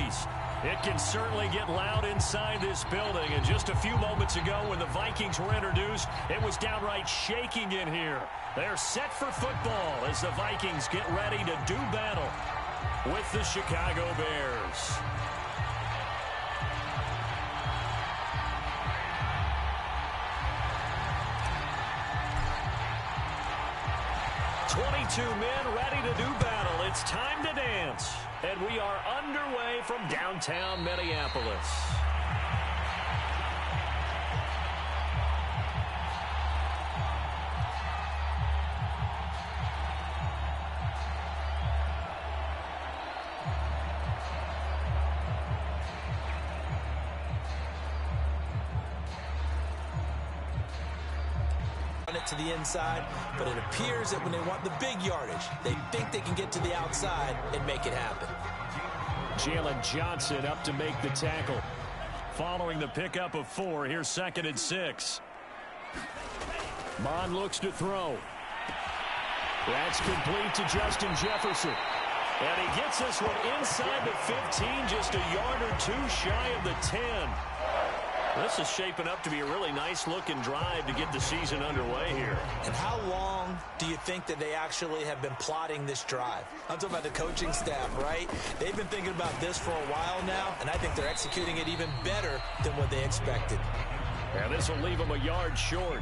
place. It can certainly get loud inside this building. And just a few moments ago when the Vikings were introduced, it was downright shaking in here. They're set for football as the Vikings get ready to do battle with the Chicago Bears. Two men ready to do battle. It's time to dance. And we are underway from downtown Minneapolis. It to the inside, but it appears that when they want the big yardage, they think they can get to the outside and make it happen. Jalen Johnson up to make the tackle. Following the pickup of 4, here's 2nd and 6. Bond looks to throw. That's complete to Justin Jefferson. And he gets this one inside the 15, just a yard or 2 shy of the 10. This is shaping up to be a really nice-looking drive to get the season underway here. And how long do you think that they actually have been plotting this drive? I'm talking about the coaching staff, right? They've been thinking about this for a while now, and I think they're executing it even better than what they expected. Yeah, this will leave them a yard short.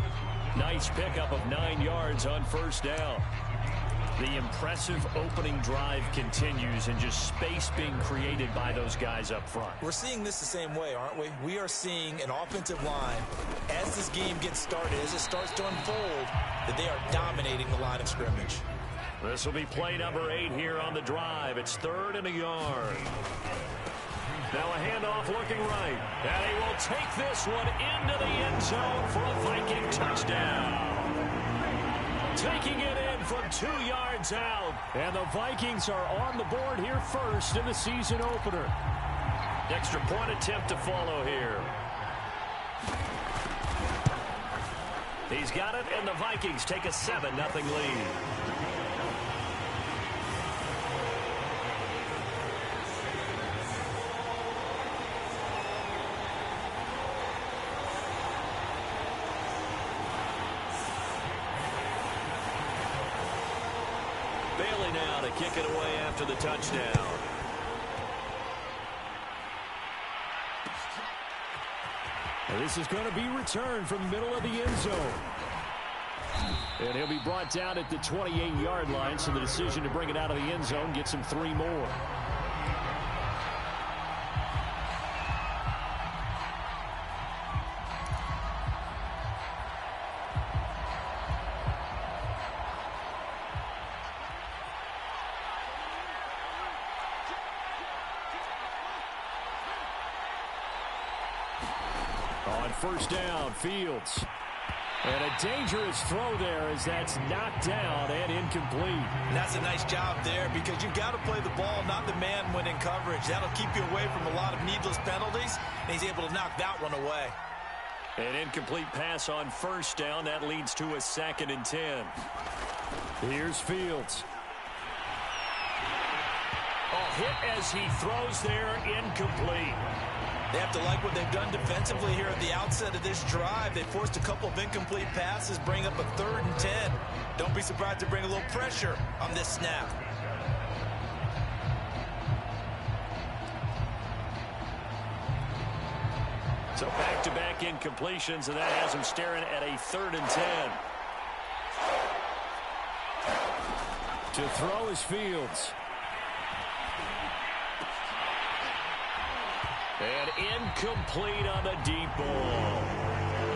Nice pickup of 9 yards on 1st down. The impressive opening drive continues and just space being created by those guys up front. We're seeing this the same way, aren't we? We are seeing an offensive line, as this game gets started, as it starts to unfold, that they are dominating the line of scrimmage. This will be play number 8 here on the drive. It's 3rd and a yard. Now a handoff looking right. And he will take this one into the end zone for a Viking touchdown. Taking it in from 2 yards out. And the Vikings are on the board here first in the season opener. Extra point attempt to follow here. He's got it, and the Vikings take a 7-0 lead. Bailey now to kick it away after the touchdown. And this is going to be returned from the middle of the end zone. And he'll be brought down at the 28-yard line, so the decision to bring it out of the end zone gets him 3 more. On 1st down, Fields. And a dangerous throw there as that's knocked down and incomplete. And that's a nice job there because you've got to play the ball, not the man when in coverage. That'll keep you away from a lot of needless penalties, and he's able to knock that one away. An incomplete pass on 1st down. That leads to a 2nd and 10. Here's Fields. Oh, hit as he throws there, incomplete. They have to like what they've done defensively here at the outset of this drive. They forced a couple of incomplete passes, bring up a 3rd and 10. Don't be surprised to bring a little pressure on this snap. So back-to-back incompletions, and that has him staring at a 3rd and 10. To throw is Fields. And incomplete on the deep ball.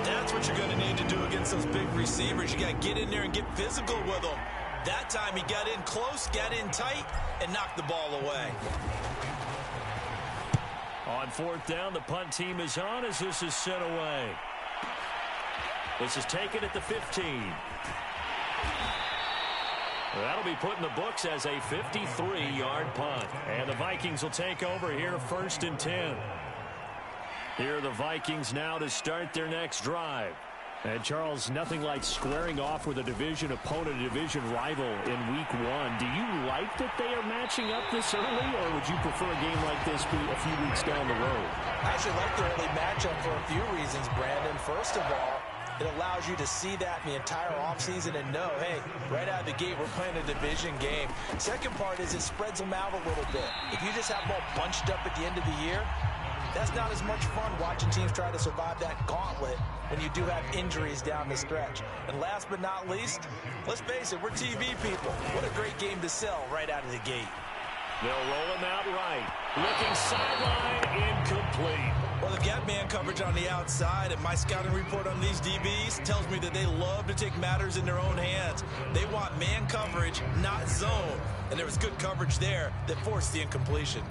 That's what you're going to need to do against those big receivers. You got to get in there and get physical with them. That time he got in close, got in tight, and knocked the ball away. On 4th down, the punt team is on as this is sent away. This is taken at the 15. That'll be put in the books as a 53-yard punt. And the Vikings will take over here 1st and 10. Here are the Vikings now to start their next drive. And, Charles, nothing like squaring off with a division opponent, a division rival in Week 1. Do you like that they are matching up this early, or would you prefer a game like this be a few weeks down the road? I actually like the early matchup for a few reasons, Brandon. First of all, it allows you to see that the entire offseason and know, hey, right out of the gate, we're playing a division game. Second part is it spreads them out a little bit. If you just have them all bunched up at the end of the year, that's not as much fun watching teams try to survive that gauntlet when you do have injuries down the stretch. And last but not least, let's face it, we're TV people. What a great game to sell right out of the gate. They'll roll him out right. Looking sideline, incomplete. Well, they've got man coverage on the outside, and my scouting report on these DBs tells me that they love to take matters in their own hands. They want man coverage, not zone. And there was good coverage there that forced the incompletion.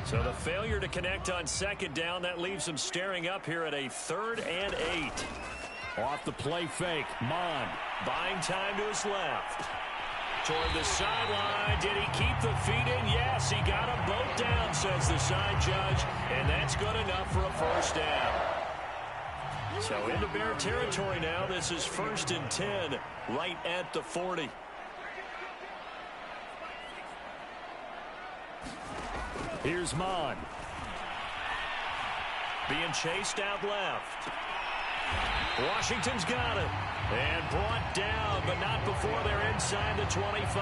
So the failure to connect on second down, that leaves him staring up here at a 3rd and 8. Off the play fake, Mond buying time to his left. Toward the sideline, did he keep the feet in? Yes, he got them both down, says the side judge, and that's good enough for a first down. So into Bear territory now. This is 1st and 10, right at the 40. Here's Mond. Being chased out left. Washington's got it. And brought down, but not before they're inside the 25.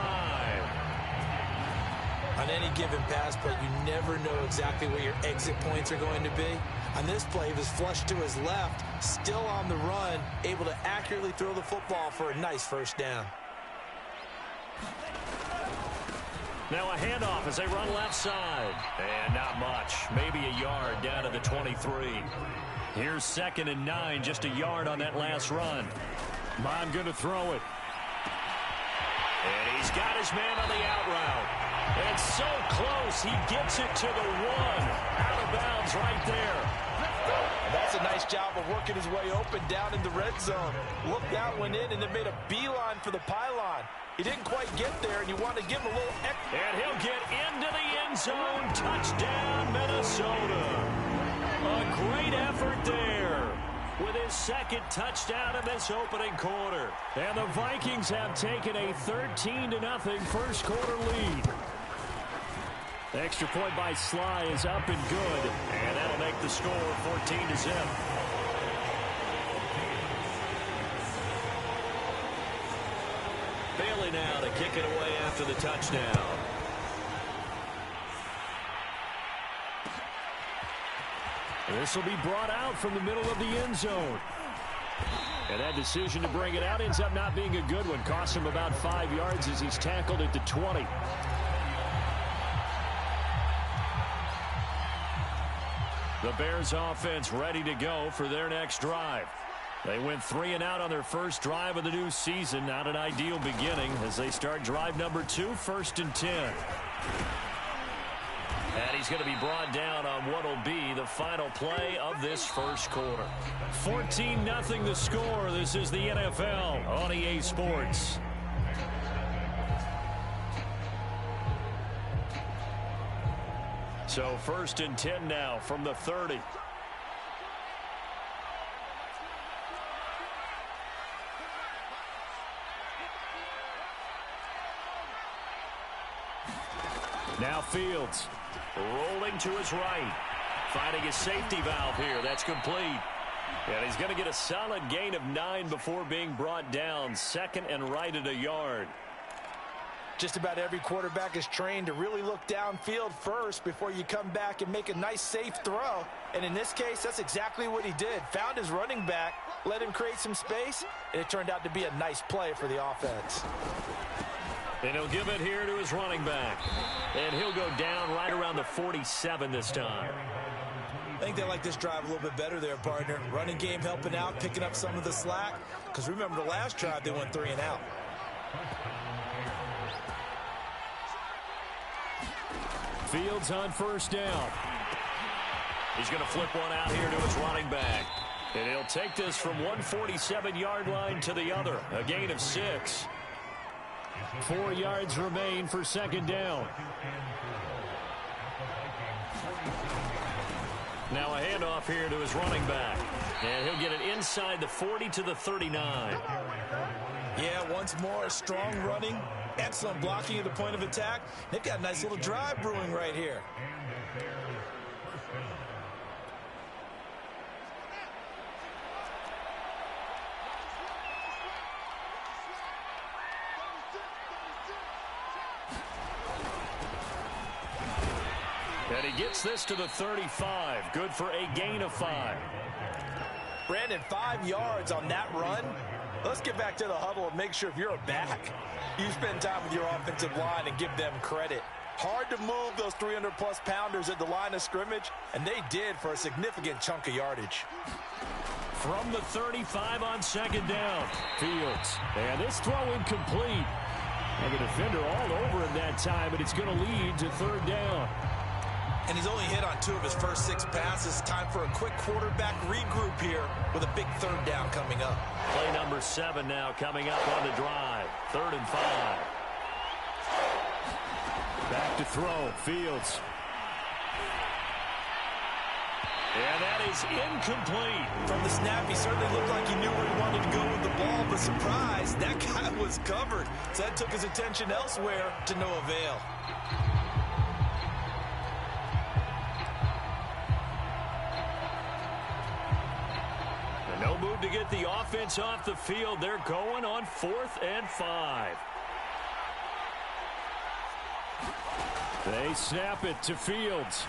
On any given pass play, you never know exactly where your exit points are going to be. On this play, he was flushed to his left, still on the run, able to accurately throw the football for a nice first down. Now a handoff as they run left side. And not much. Maybe a yard down to the 23. Here's 2nd and 9, just a yard on that last run. Mond going to throw it. And he's got his man on the out route. And so close, he gets it to the 1. Out of bounds right there. And that's a nice job of working his way open down in the red zone. Looked out, went in, and then made a beeline for the pylon. He didn't quite get there, and you want to give him a little extra. And he'll get into the end zone. Touchdown, Minnesota. A great effort there with his 2nd touchdown in this opening quarter. And the Vikings have taken a 13-0 first quarter lead. The extra point by Sly is up and good. And that'll make the score 14-0. Bailey now to kick it away after the touchdown. This will be brought out from the middle of the end zone. And that decision to bring it out ends up not being a good one. Costs him about 5 yards as he's tackled at the 20. The Bears offense ready to go for their next drive. They went 3 and out on their first drive of the new season. Not an ideal beginning as they start drive number 2, 1st and 10. And he's going to be brought down on what will be the final play of this first quarter. 14-0 the score. This is the NFL on EA Sports. So 1st and 10 now from the 30. Now Fields rolling to his right. Finding his safety valve here. That's complete. And he's going to get a solid gain of 9 before being brought down. 2nd and right at a yard. Just about every quarterback is trained to really look downfield first before you come back and make a nice safe throw. And in this case, that's exactly what he did. Found his running back, let him create some space, and it turned out to be a nice play for the offense. And he'll give it here to his running back. And he'll go down right around the 47 this time. I think they like this drive a little bit better there, partner. Running game helping out, picking up some of the slack. Because remember the last drive, they went 3 and out. Fields on 1st down. He's going to flip one out here to his running back. And he'll take this from 147-yard line to the other. A gain of 6. 4 yards remain for 2nd down. Now a handoff here to his running back. And he'll get it inside the 40 to the 39. Yeah, once more, strong running, excellent blocking at the point of attack. They've got a nice little drive brewing right here. And he gets this to the 35. Good for a gain of 5. Brandon, 5 yards on that run. Let's get back to the huddle and make sure if you're a back, you spend time with your offensive line and give them credit. Hard to move those 300-plus pounders at the line of scrimmage, and they did for a significant chunk of yardage. From the 35 on second down, Fields. And this throw incomplete. And the defender all over him that time, and it's going to lead to third down. And he's only hit on 2 of his first 6 passes. Time for a quick quarterback regroup here with a big third down coming up. Play number 7 now coming up on the drive. 3rd and 5. Back to throw, Fields. And that is incomplete. From the snap, he certainly looked like he knew where he wanted to go with the ball, but surprise, that guy was covered. So that took his attention elsewhere to no avail. No move to get the offense off the field. They're going on 4th and 5. They snap it to Fields.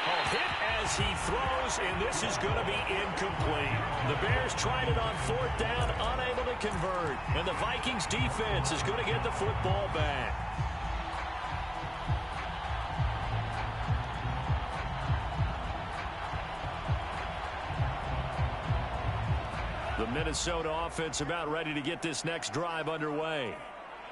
A hit as he throws, and this is going to be incomplete. The Bears tried it on 4th down, unable to convert. And the Vikings defense is going to get the football back. The Minnesota offense about ready to get this next drive underway.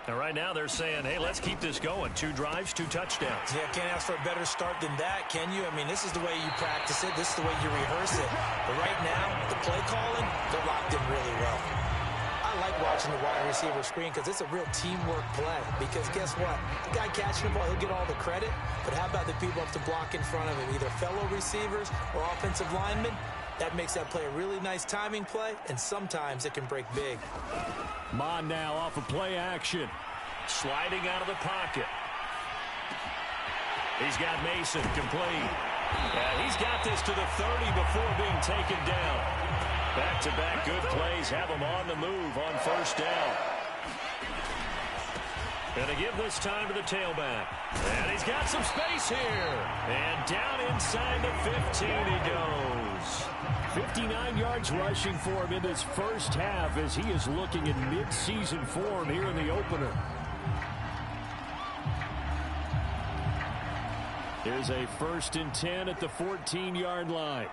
And right now they're saying, hey, let's keep this going. 2 drives, 2 touchdowns. Yeah, can't ask for a better start than that, can you? I mean, this is the way you practice it. This is the way you rehearse it. But right now, the play calling, they're locked in really well. I like watching the wide receiver screen because it's a real teamwork play. Because guess what? The guy catching the ball, he'll get all the credit. But how about the people up to block in front of him, either fellow receivers or offensive linemen? That makes that play a really nice timing play, and sometimes it can break big. Mon now off of play action. Sliding out of the pocket. He's got Mason complete. And he's got this to the 30 before being taken down. Back-to-back good plays have him on the move on 1st down. Going to give this time to the tailback. And he's got some space here. And down inside the 15 he goes. 59 yards rushing for him in this first half as he is looking in mid-season form here in the opener. Here's a 1st and 10 at the 14-yard line.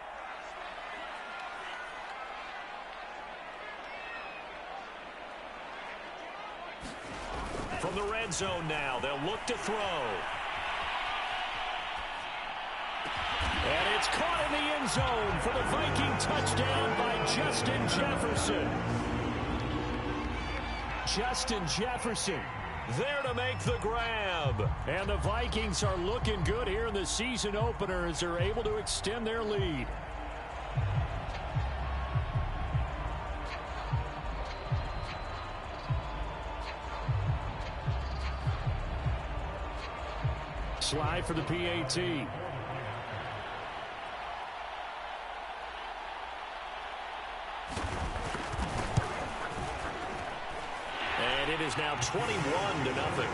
From the red zone now, they'll look to throw. And it's caught in the end zone for the Viking touchdown by Justin Jefferson. Justin Jefferson there to make the grab. And the Vikings are looking good here in the season opener as they're able to extend their lead. Slide for the PAT. And it is now 21-0.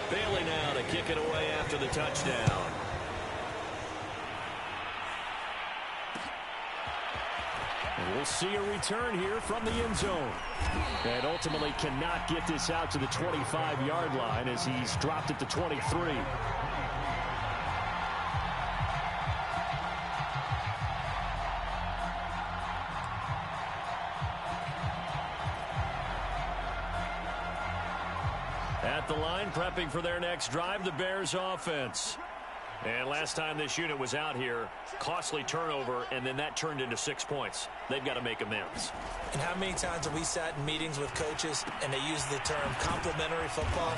Bailey now to kick it away after the touchdown. And we'll see a return here from the end zone. And ultimately cannot get this out to the 25-yard line as he's dropped at the 23. At the line, prepping for their next drive, the Bears offense. And last time this unit was out here, costly turnover, and then that turned into 6 points. They've got to make amends. And how many times have we sat in meetings with coaches and they use the term complementary football?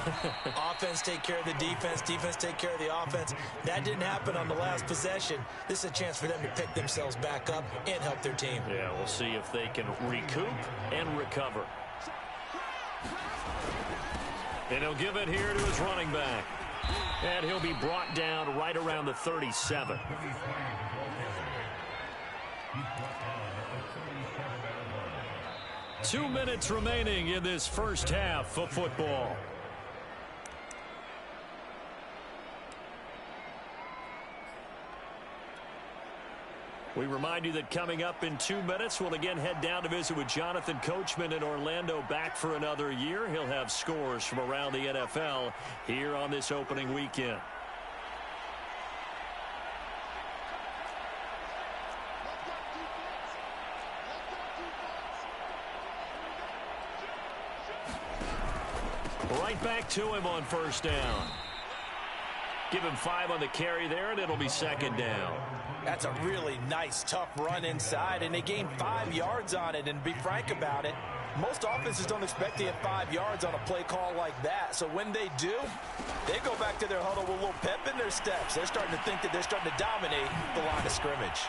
Offense take care of the defense, defense take care of the offense. That didn't happen on the last possession. This is a chance for them to pick themselves back up and help their team. Yeah, we'll see if they can recoup and recover. And he'll give it here to his running back. And he'll be brought down right around the 37. Two minutes remaining in this first half of football. We remind you that coming up in 2 minutes, we'll again head down to visit with Jonathan Coachman in Orlando, back for another year. He'll have scores from around the NFL here on this opening weekend. Right back to him on first down. Give him 5 on the carry there, and it'll be second down. That's a really nice, tough run inside, and they gained 5 yards on it. And be frank about it, most offenses don't expect to get 5 yards on a play call like that. So when they do, they go back to their huddle with a little pep in their steps. They're starting to think that they're starting to dominate the line of scrimmage.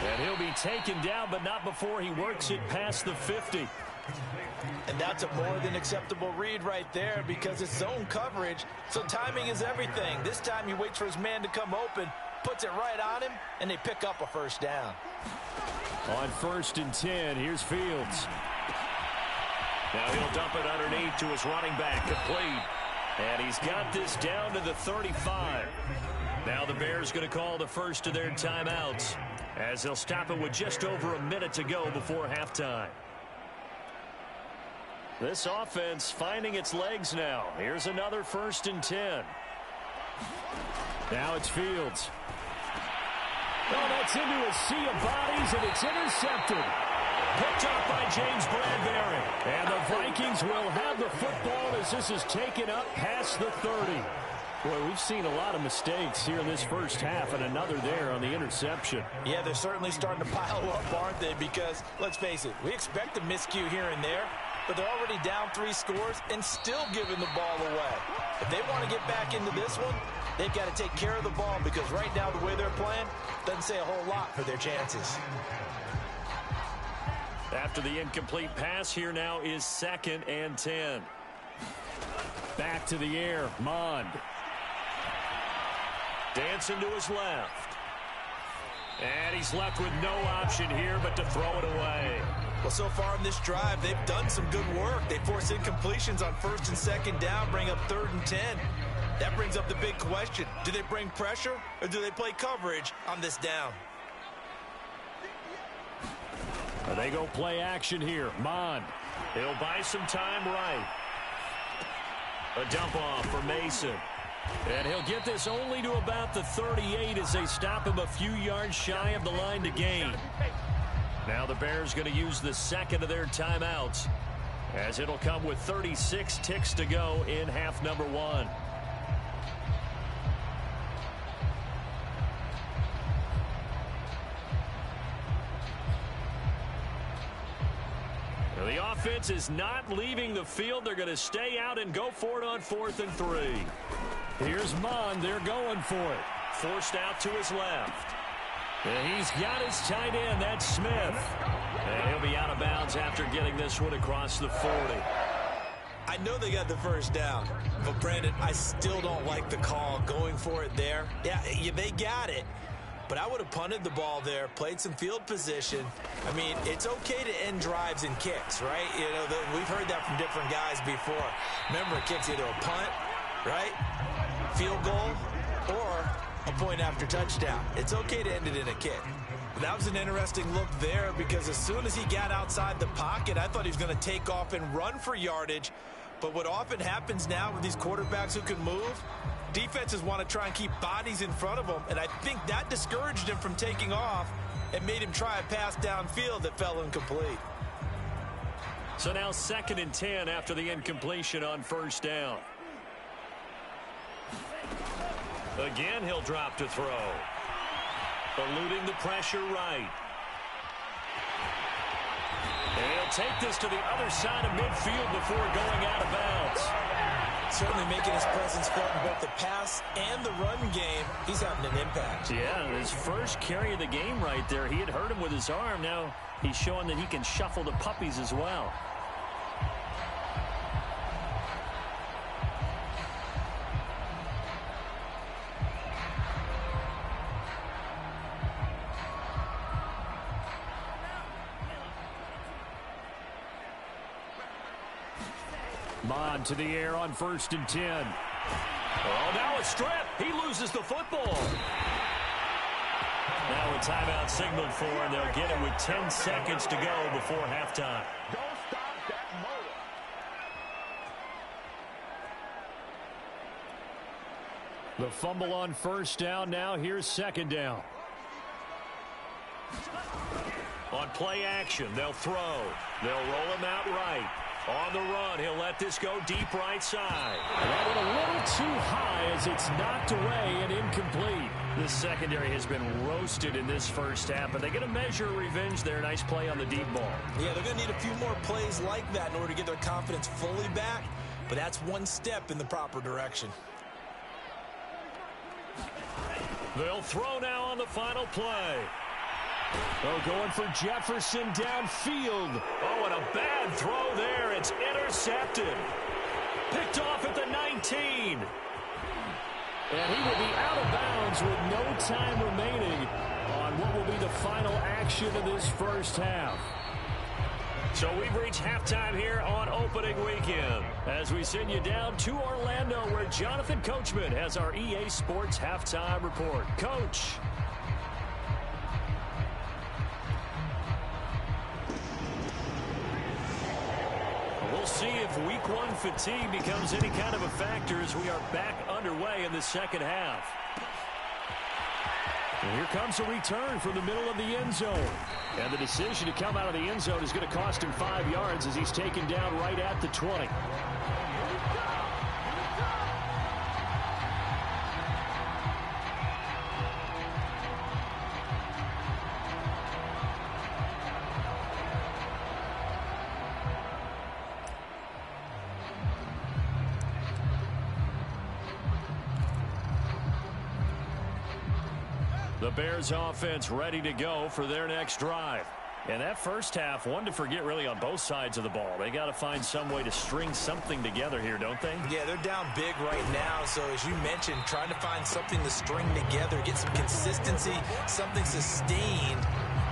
And he'll be taken down, but not before he works it past the 50. And that's a more than acceptable read right there because it's zone coverage, so timing is everything. This time he waits for his man to come open, puts it right on him, and they pick up a first down. On 1st and 10, here's Fields. Now he'll dump it underneath to his running back, complete. And he's got this down to the 35. Now the Bears going to call the first of their timeouts as they'll stop it with just over a minute to go before halftime. This offense finding its legs now. Here's another 1st and 10. Now it's Fields. Oh, that's into a sea of bodies, and it's intercepted. Picked up by James Bradbury. And the Vikings will have the football as this is taken up past the 30. Boy, we've seen a lot of mistakes here in this first half, and another there on the interception. Yeah, they're certainly starting to pile up, aren't they? Because, let's face it, we expect a miscue here and there, but they're already down 3 scores and still giving the ball away. If they want to get back into this one, they've got to take care of the ball because right now the way they're playing doesn't say a whole lot for their chances. After the incomplete pass, here now is 2nd and 10. Back to the air, Mond. Dancing to his left. And he's left with no option here but to throw it away. Well, so far in this drive, they've done some good work. They force incompletions on 1st and 2nd down, bring up 3rd and 10. That brings up the big question. Do they bring pressure or do they play coverage on this down? They go play action here. Mond. He'll buy some time right. A dump off for Mason. And he'll get this only to about the 38 as they stop him a few yards shy of the line to gain. Now the Bears going to use the 2nd of their timeouts as it'll come with 36 ticks to go in half number 1. Now the offense is not leaving the field. They're going to stay out and go for it on 4th and 3. Here's Mond. They're going for it. Forced out to his left. And he's got his tight end. That's Smith. And he'll be out of bounds after getting this one across the 40. I know they got the first down, but Brandon, I still don't like the call going for it there. Yeah, they got it, but I would have punted the ball there, played some field position. I mean, it's okay to end drives and kicks, right? You know, we've heard that from different guys before. Remember, it kicks either a punt, right, field goal, or a point after touchdown. It's okay to end it in a kick. That was an interesting look there because as soon as he got outside the pocket, I thought he was going to take off and run for yardage. But what often happens now with these quarterbacks who can move, defenses want to try and keep bodies in front of them, and I think that discouraged him from taking off and made him try a pass downfield that fell incomplete. So now 2nd and 10 after the incompletion on 1st down. Again, he'll drop to throw. Eluding the pressure right. And he'll take this to the other side of midfield before going out of bounds. Certainly making his presence felt in both the pass and the run game. He's having an impact. Yeah, his first carry of the game right there. He had hurt him with his arm. Now he's showing that he can shuffle the puppies as well. Bond to the air on 1st and 10. Oh, now a strip. He loses the football. Now a timeout signaled for, and they'll get it with 10 seconds to go before halftime. Don't stop that motor. The fumble on 1st down. Now here's 2nd down. On play action, they'll throw. They'll roll him out right. On the run, he'll let this go deep right side. That went a little too high as it's knocked away and incomplete. The secondary has been roasted in this first half, but they get a measure of revenge there. Nice play on the deep ball. Yeah, they're going to need a few more plays like that in order to get their confidence fully back, but that's one step in the proper direction. They'll throw now on the final play. Oh, going for Jefferson downfield. Oh, and a bad throw there. It's intercepted. Picked off at the 19. And he will be out of bounds with no time remaining on what will be the final action of this first half. So we've reached halftime here on opening weekend as we send you down to Orlando where Jonathan Coachman has our EA Sports halftime report. Coach. We'll see if week one fatigue becomes any kind of a factor as we are back underway in the second half. And here comes a return from the middle of the end zone. And the decision to come out of the end zone is going to cost him 5 yards as he's taken down right at the 20. The Bears offense ready to go for their next drive. And that first half, one to forget really on both sides of the ball. They got to find some way to string something together here, don't they? Yeah, they're down big right now. So as you mentioned, trying to find something to string together, get some consistency, something sustained,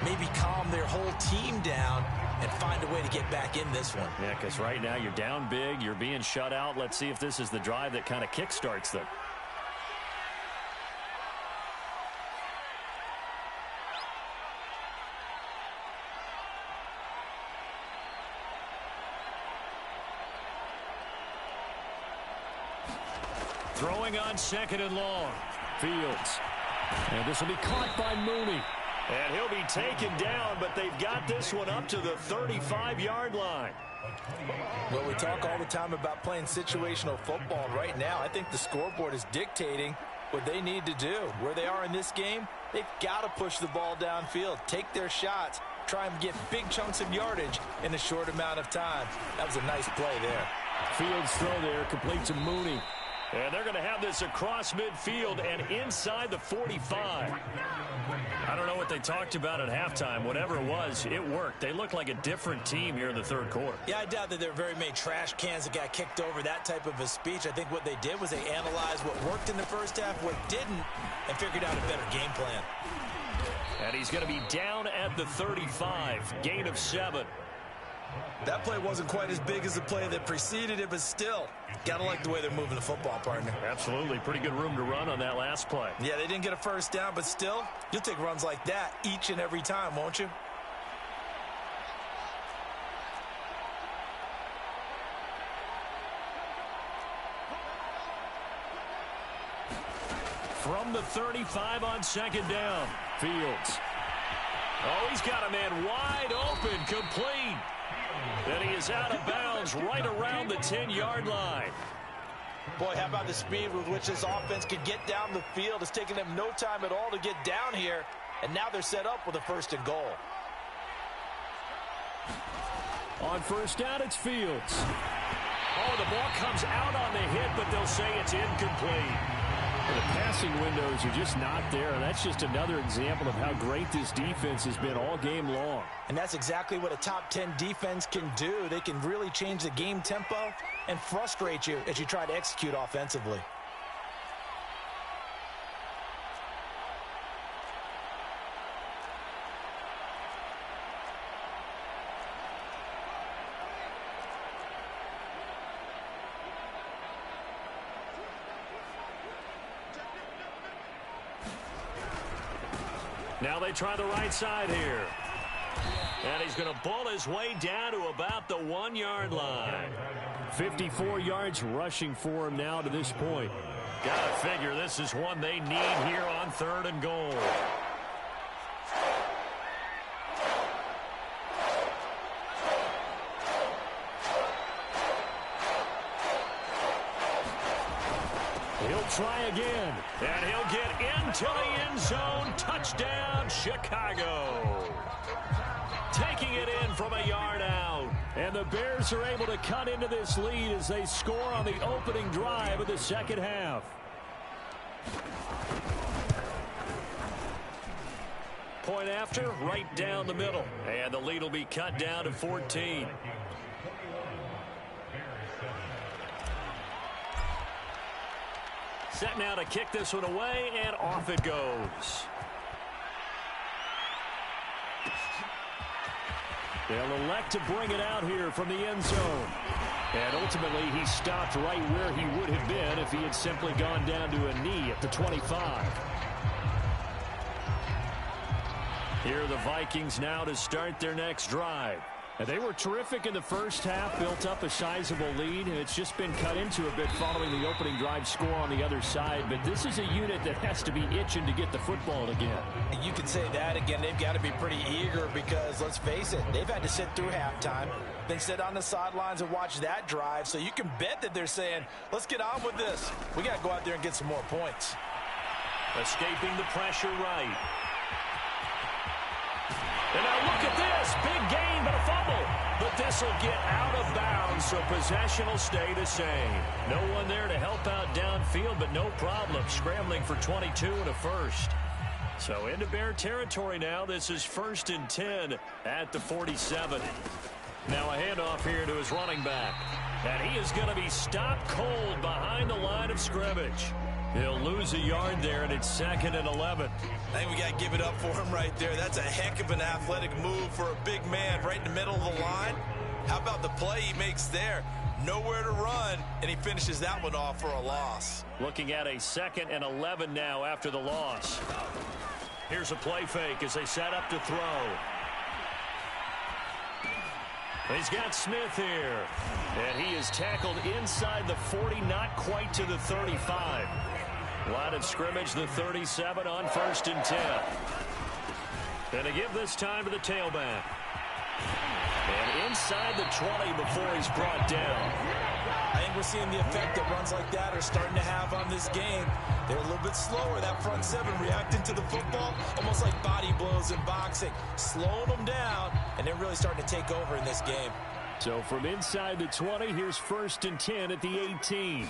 maybe calm their whole team down and find a way to get back in this one. Yeah, because right now you're down big, you're being shut out. Let's see if this is the drive that kind of kickstarts them. Throwing on 2nd and long. Fields. And this will be caught by Mooney. And he'll be taken down, but they've got this one up to the 35-yard line. Well, we talk all the time about playing situational football. Right now, I think the scoreboard is dictating what they need to do. Where they are in this game, they've got to push the ball downfield, take their shots, try and get big chunks of yardage in a short amount of time. That was a nice play there. Fields throw there, complete to Mooney. And they're going to have this across midfield and inside the 45. I don't know what they talked about at halftime. Whatever it was, it worked. They look like a different team here in the third quarter. Yeah, I doubt that there are very many trash cans that got kicked over, that type of a speech. I think what they did was they analyzed what worked in the first half, what didn't, and figured out a better game plan. And he's going to be down at the 35, gain of 7. That play wasn't quite as big as the play that preceded it, but still, gotta like the way they're moving the football, partner. Absolutely. Pretty good room to run on that last play. Yeah, they didn't get a first down, but still, you'll take runs like that each and every time, won't you? From the 35 on 2nd down, Fields. Oh, he's got a man wide open, complete. And he is out of bounds right around the 10-yard line. Boy, how about the speed with which this offense could get down the field? It's taken them no time at all to get down here, and now they're set up with a 1st and goal. On 1st down, it's Fields. Oh, the ball comes out on the hit, but they'll say it's incomplete. The passing windows are just not there. That's just another example of how great this defense has been all game long. And that's exactly what a top 10 defense can do. They can really change the game tempo and frustrate you as you try to execute offensively. Now they try the right side here. And he's going to bull his way down to about the 1-yard line. 54 yards rushing for him now to this point. Got to figure this is one they need here on 3rd and goal. He'll try again, and he'll get into the end zone. Touchdown, Chicago. Taking it in from a yard out. And the Bears are able to cut into this lead as they score on the opening drive of the 2nd half. Point after, right down the middle. And the lead will be cut down to 14. Set now to kick this one away, and off it goes. They'll elect to bring it out here from the end zone. And ultimately, he stopped right where he would have been if he had simply gone down to a knee at the 25. Here are the Vikings now to start their next drive. And they were terrific in the 1st half, built up a sizable lead, and it's just been cut into a bit following the opening drive score on the other side. But this is a unit that has to be itching to get the football again. And you can say that again. They've got to be pretty eager because, let's face it, they've had to sit through halftime, then sit on the sidelines and watch that drive. So you can bet that they're saying, let's get on with this. We got to go out there and get some more points. Escaping the pressure right. And now look at this. Big gain, but a fumble. But this will get out of bounds, so possession will stay the same. No one there to help out downfield, but no problem. Scrambling for 22 and a 1st. So into Bear territory now. This is 1st and 10 at the 47. Now a handoff here to his running back. And he is going to be stopped cold behind the line of scrimmage. He'll lose a yard there, and it's 2nd and 11. I think we got to give it up for him right there. That's a heck of an athletic move for a big man right in the middle of the line. How about the play he makes there? Nowhere to run, and he finishes that one off for a loss. Looking at a 2nd and 11 now after the loss. Here's a play fake as they set up to throw. He's got Smith here. And he is tackled inside the 40, not quite to the 35. Line of scrimmage, the 37 on 1st and 10. And to give this time to the tailback. And inside the 20 before he's brought down. I think we're seeing the effect that runs like that are starting to have on this game. They're a little bit slower, that front 7 reacting to the football, almost like body blows in boxing. Slowing them down, and they're really starting to take over in this game. So from inside the 20, here's 1st and 10 at the 18.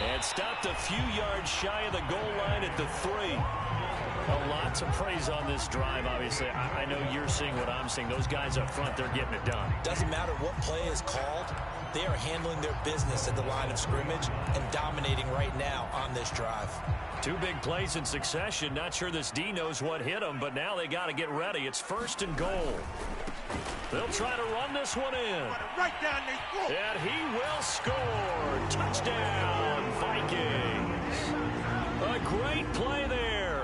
And stopped a few yards shy of the goal line at the 3. A lot to praise on this drive, obviously. I know you're seeing what I'm seeing. Those guys up front, they're getting it done. Doesn't matter what play is called. They are handling their business at the line of scrimmage and dominating right now on this drive. 2 big plays in succession. Not sure this D knows what hit them, but now they got to get ready. It's 1st and goal. They'll try to run this one in. Right down their throat. And he will score. Touchdown, Vikings. A great play there.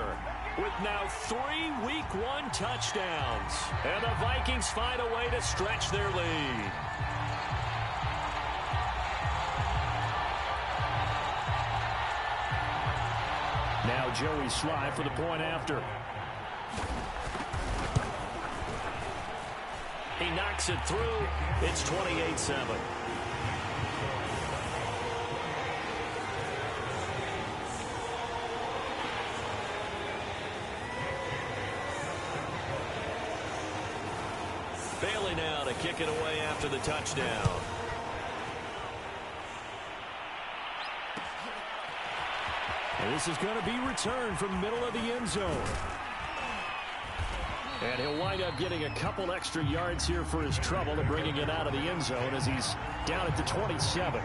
With now 3 Week 1 touchdowns. And the Vikings find a way to stretch their lead. Now Joey Sly for the point after. He knocks it through. It's 28-7. Bailey now to kick it away after the touchdown. And this is going to be returned from the middle of the end zone. And he'll wind up getting a couple extra yards here for his trouble and bringing it out of the end zone as he's down at the 27.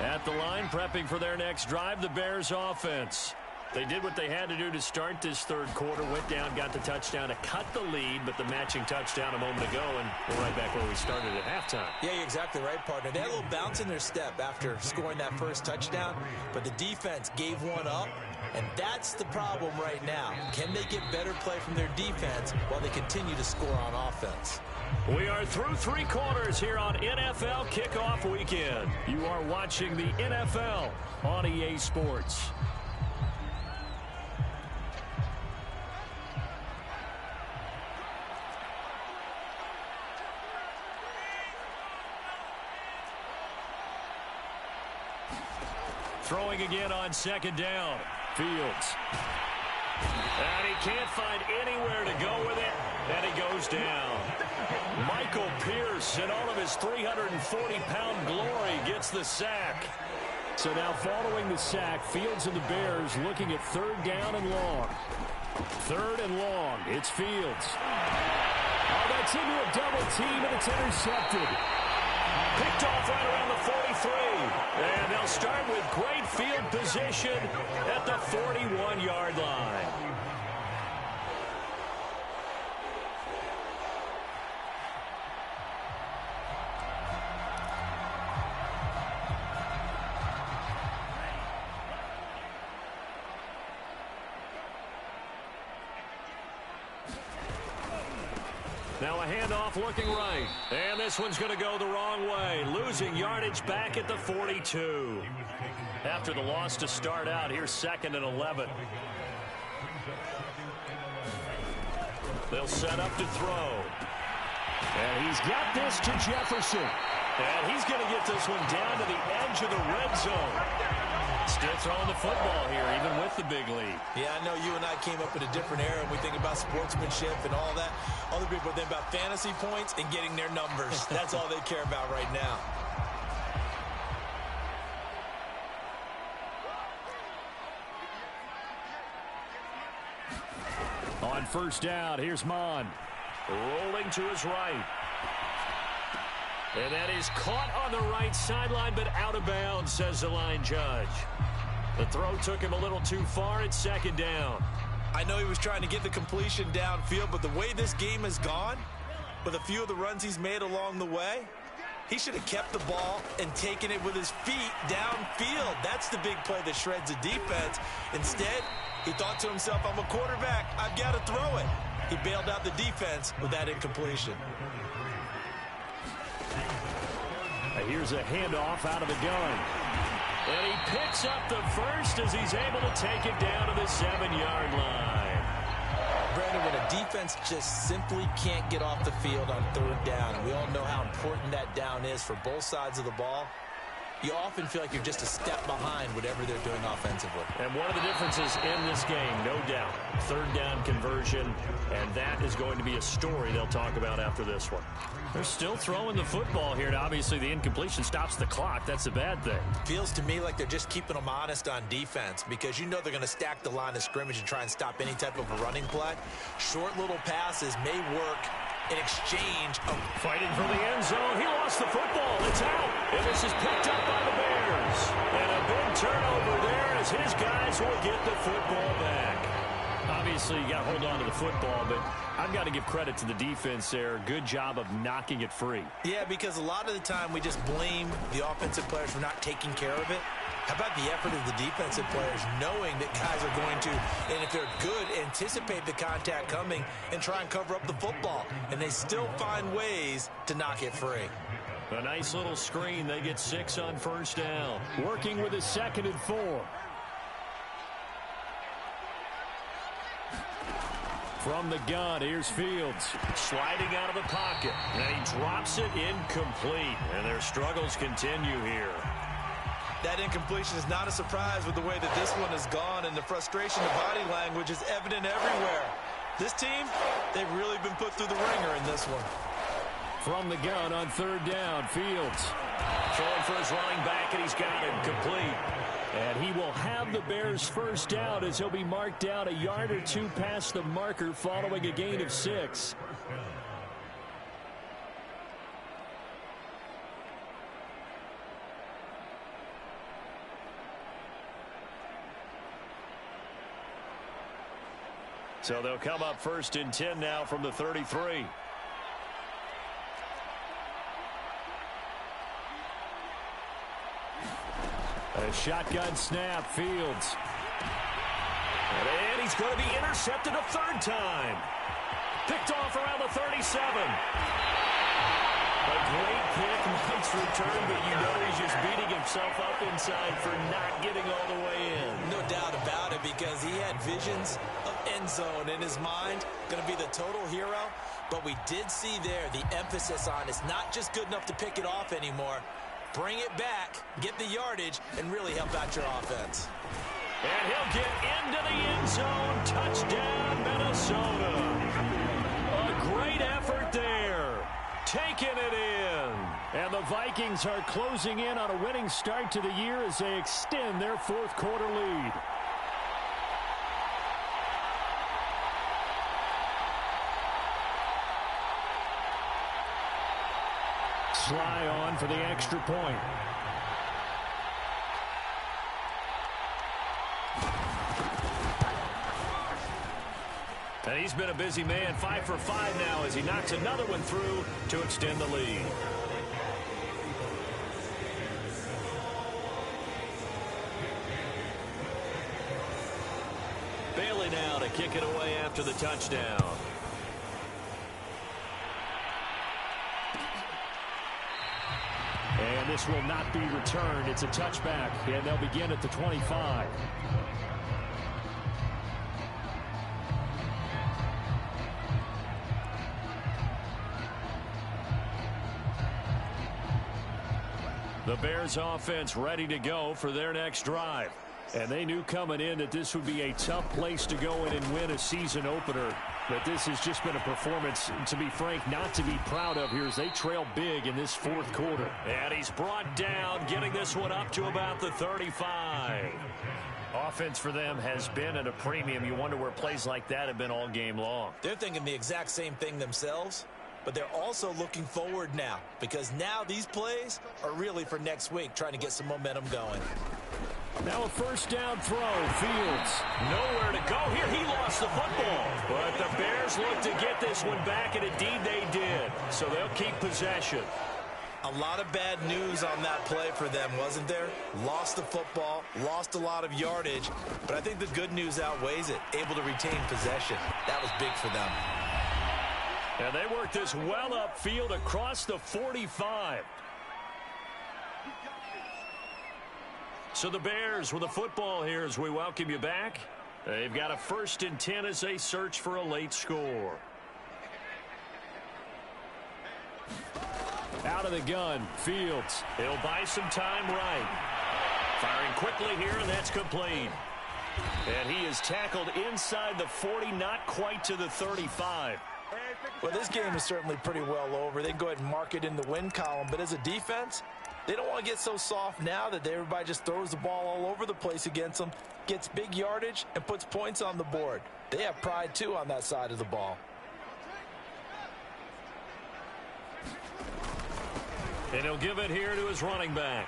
At the line, prepping for their next drive, the Bears offense. They did what they had to do to start this third quarter, went down, got the touchdown to cut the lead, but the matching touchdown a moment ago, and we're right back where we started at halftime. Yeah, you're exactly right, partner. They had a little bounce in their step after scoring that first touchdown, but the defense gave one up, and that's the problem right now. Can they get better play from their defense while they continue to score on offense? We are through three quarters here on NFL Kickoff Weekend. You are watching the NFL on EA Sports. Throwing again on second down. Fields. And he can't find anywhere to go with it, and he goes down. Michael Pierce, in all of his 340-pound glory, gets the sack. So now following the sack, Fields and the Bears looking at third down and long. Third and long. It's Fields. Oh, that's into a double team, and it's intercepted. Picked off right around the 43. And they'll start with great field position at the 41-yard line. Now a handoff looking right. And this one's going to go the wrong way. Losing yardage back at the 42. After the loss to start out, here's 2nd and 11. They'll set up to throw. And he's got this to Jefferson. And he's going to get this one down to the edge of the red zone. Still throwing the football here, even with the big lead. Yeah, I know you and I came up in a different era, and we think about sportsmanship and all that. Other people think about fantasy points and getting their numbers. That's all they care about right now. On first down, here's Mon. Rolling to his right. And that is caught on the right sideline, but out of bounds, says the line judge. The throw took him a little too far. It's 2nd down. I know he was trying to get the completion downfield, but the way this game has gone, with a few of the runs he's made along the way, he should have kept the ball and taken it with his feet downfield. That's the big play that shreds the defense. Instead, he thought to himself, I'm a quarterback. I've got to throw it. He bailed out the defense with that incompletion. Here's a handoff out of the gun. And he picks up the first as he's able to take it down to the 7-yard line. Brandon, when a defense just simply can't get off the field on third down, and we all know how important that down is for both sides of the ball, you often feel like you're just a step behind whatever they're doing offensively. And one of the differences in this game, no doubt, third down conversion, and that is going to be a story they'll talk about after this one. They're still throwing the football here, and obviously the incompletion stops the clock. That's a bad thing. Feels to me like they're just keeping them honest on defense because you know they're going to stack the line of scrimmage and try and stop any type of a running play. Short little passes may work in exchange of fighting for the end zone. He lost the football. It's out. And this is picked up by the Bears. And a big turnover there as his guys will get the football back. Obviously, you got to hold on to the football, but I've got to give credit to the defense there. Good job of knocking it free. Yeah, because a lot of the time we just blame the offensive players for not taking care of it. How about the effort of the defensive players knowing that guys are going to, and if they're good, anticipate the contact coming and try and cover up the football. And they still find ways to knock it free. A nice little screen. They get 6 on first down. Working with a 2nd and 4. From the gun, here's Fields. Sliding out of the pocket. And he drops it incomplete. And their struggles continue here. That incompletion is not a surprise with the way that this one has gone, and the frustration of body language is evident everywhere. This team, they've really been put through the ringer in this one. From the gun on third down, Fields. Throwing for his running back, and he's got it complete. And he will have the Bears first down as he'll be marked down a yard or two past the marker following a gain of 6. So they'll come up first and 10 now from the 33. A shotgun snap, Fields. And he's going to be intercepted a third time. Picked off around the 37. A great pick, nice return, but you know he's just beating himself up inside for not getting all the way in. No doubt about it, because he had visions of end zone in his mind. Going to be the total hero. But we did see there the emphasis on it's not just good enough to pick it off anymore. Bring it back, get the yardage, and really help out your offense. And he'll get into the end zone. Touchdown, Minnesota. A great effort there. Taking it in. And the Vikings are closing in on a winning start to the year as they extend their fourth quarter lead. Sly on for the extra point. And he's been a busy man, 5 for 5 now as he knocks another one through to extend the lead. Bailey now to kick it away after the touchdown. And this will not be returned. It's a touchback, and they'll begin at the 25. The Bears offense ready to go for their next drive. And they knew coming in that this would be a tough place to go in and win a season opener. But this has just been a performance, to be frank, not to be proud of here as they trail big in this fourth quarter. And he's brought down, getting this one up to about the 35. Offense for them has been at a premium. You wonder where plays like that have been all game long. They're thinking the exact same thing themselves, but they're also looking forward now, because now these plays are really for next week, trying to get some momentum going. Now a first down throw. Fields nowhere to go here. He lost the football. But the Bears look to get this one back, and indeed they did. So they'll keep possession. A lot of bad news on that play for them, wasn't there? Lost the football, lost a lot of yardage. But I think the good news outweighs it. Able to retain possession. That was big for them. And they worked this well upfield across the 45. So the Bears with a football here as we welcome you back. They've got a first and 10 as they search for a late score. Out of the gun, Fields. He'll buy some time right. Firing quickly here, and that's complete. And he is tackled inside the 40, not quite to the 35. Well, this game is certainly pretty well over. They can go ahead and mark it in the win column. But as a defense, they don't want to get so soft now that everybody just throws the ball all over the place against them, gets big yardage, and puts points on the board. They have pride, too, on that side of the ball. And he'll give it here to his running back.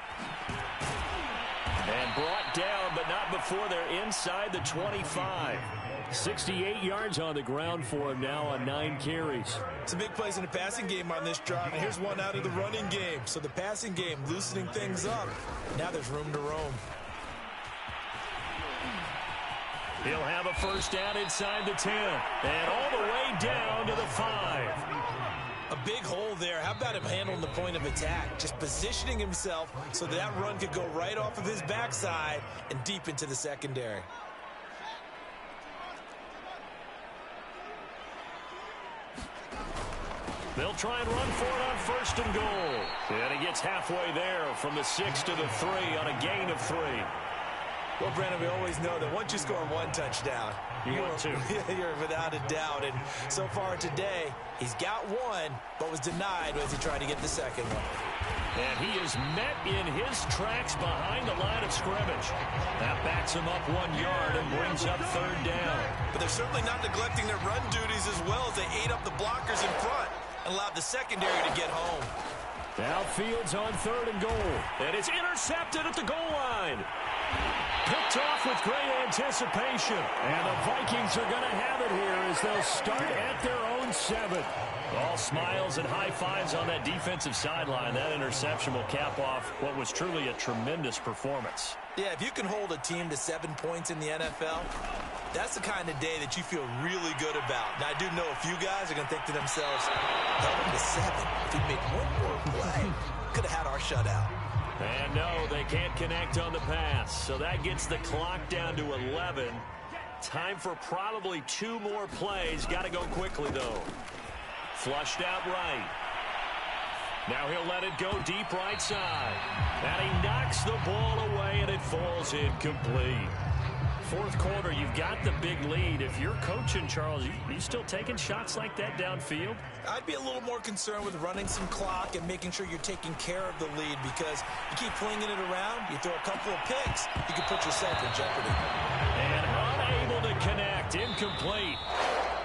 And brought down, but not before they're inside the 25. 68 yards on the ground for him now on 9 carries. Some big plays in the passing game on this drive, and here's one out of the running game. So the passing game loosening things up. Now there's room to roam. He'll have a first down inside the 10. And all the way down to the 5. A big hole there. How about him handling the point of attack? Just positioning himself so that run could go right off of his backside and deep into the secondary. They'll try and run for it on 1st and goal. And he gets halfway there from the 6 to the 3 on a gain of 3. Well, Brandon, we always know that once you score one touchdown, you're without a doubt. And so far today, he's got one, but was denied as he tried to get the second one. And he is met in his tracks behind the line of scrimmage. That backs him up 1 yard and brings up 3rd down. But they're certainly not neglecting their run duties as well as they ate up the blockers in front and allowed the secondary to get home. Now Fields on 3rd and goal. And it's intercepted at the goal line. Picked off with great anticipation. And the Vikings are going to have it here as they'll start at their own 7. All smiles and high fives on that defensive sideline. That interception will cap off what was truly a tremendous performance. Yeah, if you can hold a team to 7 points in the NFL, that's the kind of day that you feel really good about. Now, I do know a few guys are going to think to themselves, held him to 7. If he made one more play, could have had our shutout. And no, they can't connect on the pass. So that gets the clock down to 11. Time for probably 2 more plays. Got to go quickly, though. Flushed out right. Now he'll let it go deep right side. And he knocks the ball away, and it falls incomplete. 4th quarter, you've got the big lead. If you're coaching, Charles, you still taking shots like that downfield? I'd be a little more concerned with running some clock and making sure you're taking care of the lead, because you keep flinging it around, you throw a couple of picks, you can put yourself in jeopardy. And unable to connect, incomplete.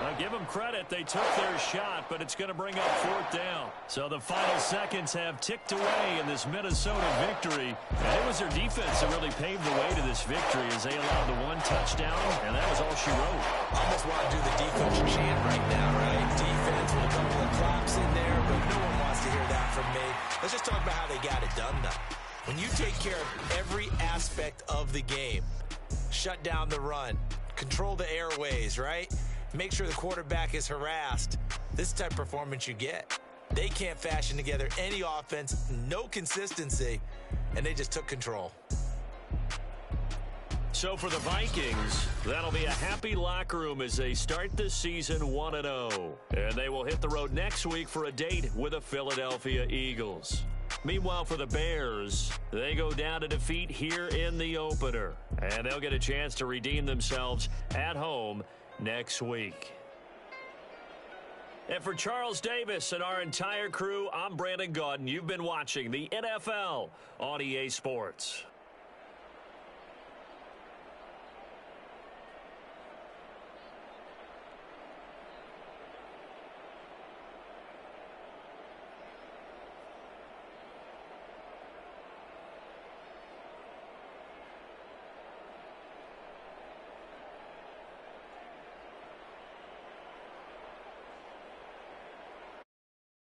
I'll give them credit. They took their shot, but it's going to bring up 4th down. So the final seconds have ticked away in this Minnesota victory. And it was their defense that really paved the way to this victory as they allowed the 1 touchdown, and that was all she wrote. I almost want to do the defense chant right now, right? Defense with a couple of claps in there, but no one wants to hear that from me. Let's just talk about how they got it done, though. When you take care of every aspect of the game, shut down the run, control the airways, right? Make sure the quarterback is harassed. This type of performance you get. They can't fashion together any offense, no consistency, and they just took control. So for the Vikings, that'll be a happy locker room as they start the season 1-0. And they will hit the road next week for a date with the Philadelphia Eagles. Meanwhile, for the Bears, they go down to defeat here in the opener. And they'll get a chance to redeem themselves at home next week. And for Charles Davis and our entire crew, I'm Brandon Gaudin. You've been watching the NFL on EA Sports.